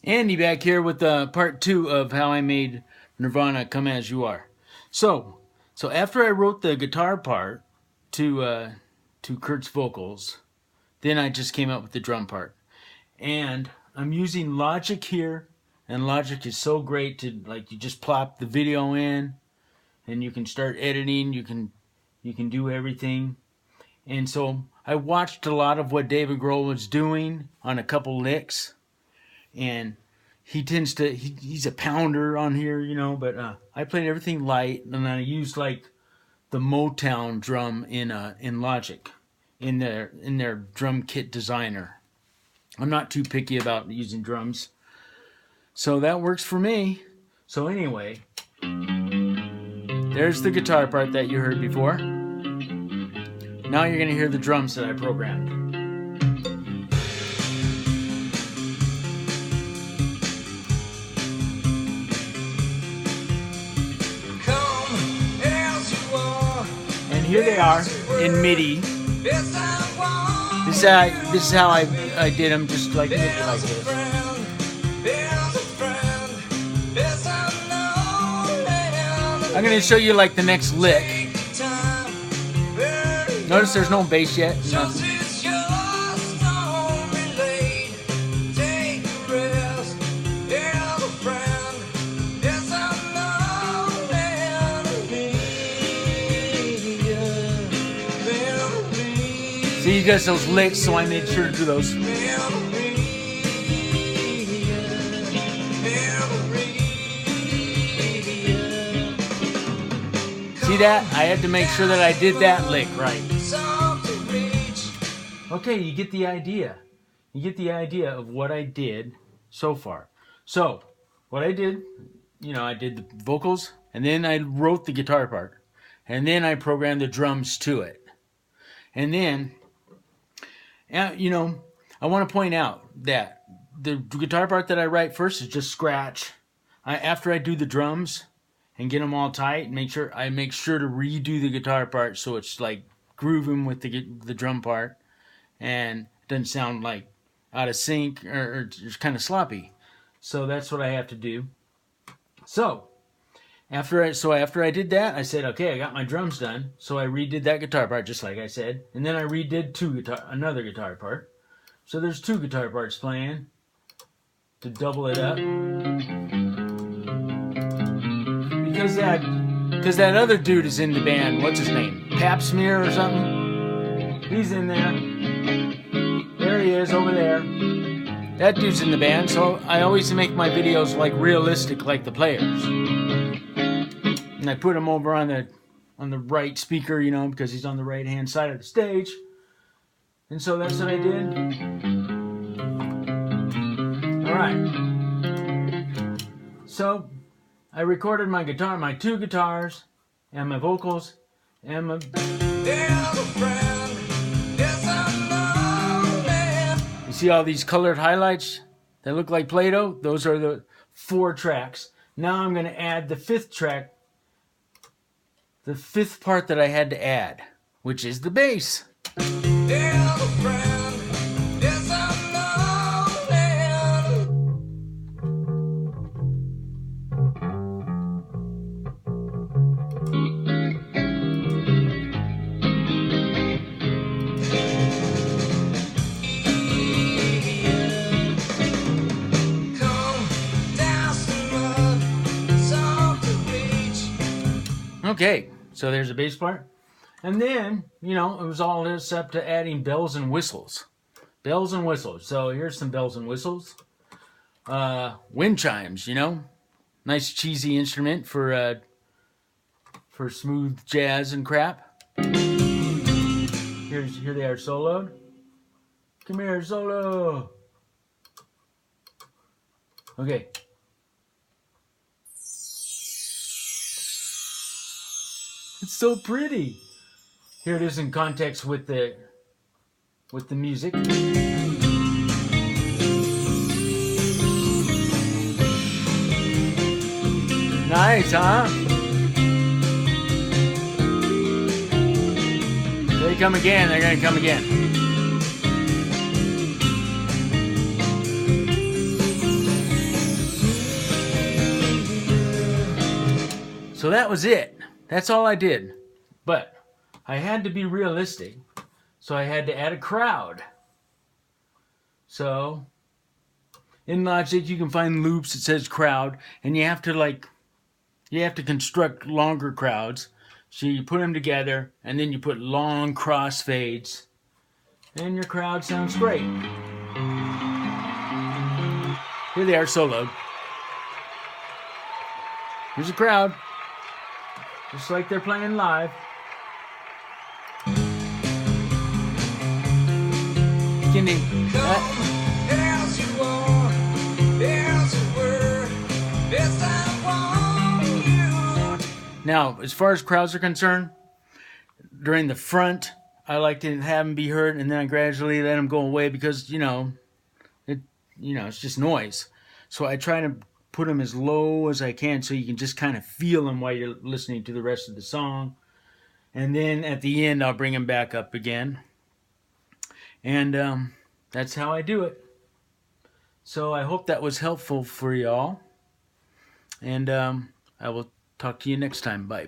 Andy back here with part 2 of how I made Nirvana Come As You Are. So after I wrote the guitar part to Kurt's vocals, then I just came up with the drum part. And I'm using Logic here, and Logic is so great to, like, you just plop the video in and you can start editing, you can do everything. And so I watched a lot of what David Grohl was doing on a couple licks, and he tends to, he's a pounder on here, you know, but I played everything light, and I used like the Motown drum in Logic, in their drum kit designer. I'm not too picky about using drums, so that works for me. So anyway, there's the guitar part that you heard before. Now you're going to hear the drums that I programmed. And here they are in MIDI. This is how I did them, just like MIDI like this. I'm going to show you like the next lick. Notice there's no bass yet. Nothing. See, he does those licks, so I made sure to do those. See that? I had to make sure that I did that lick right. Okay, you get the idea. You get the idea of what I did so far. So, what I did, you know, I did the vocals, and then I wrote the guitar part, and then I programmed the drums to it. And then, you know, I want to point out that the guitar part that I write first is just scratch. After I do the drums and get them all tight, I make sure to redo the guitar part so it's like grooving with the drum part, and it doesn't sound like out of sync or just kind of sloppy. So that's what I have to do. So after I did that, I said, okay, I got my drums done. So I redid that guitar part just like I said, and then I redid another guitar part. So there's 2 guitar parts playing to double it up. Because that other dude is in the band. What's his name? Pap Smear or something? He's in there. There he is over there. That dude's in the band, so I always make my videos like realistic, like the players. And I put him over on the right speaker, you know, because he's on the right hand side of the stage. And so that's what I did. Alright. So I recorded my 2 guitars, and my vocals, and my... You see all these colored highlights that look like Play-Doh? Those are the 4 tracks. Now I'm going to add the 5th track, the 5th part that I had to add, which is the bass. Okay, so there's a bass part. And then, you know, it was all this up to adding bells and whistles. Bells and whistles. So here's some bells and whistles. Wind chimes, you know. Nice cheesy instrument for smooth jazz and crap. Here they are soloed. Come here, solo. Okay. It's so pretty. Here it is in context with the music. Nice, huh? They come again. They're gonna come again. So that was it. That's all I did. But I had to be realistic. So I had to add a crowd. So in Logic you can find loops that says crowd, and you have to construct longer crowds. So you put them together, and then you put long crossfades, and your crowd sounds great. Here they are soloed. Here's a crowd, just like they're playing live. Can they, now, as far as crowds are concerned, during the front, I like to have them be heard, and then I gradually let them go away because, it's just noise. So I try to put them as low as I can so you can just kind of feel them while you're listening to the rest of the song. And then at the end, I'll bring them back up again. And that's how I do it. So I hope that was helpful for y'all. And I will talk to you next time. Bye.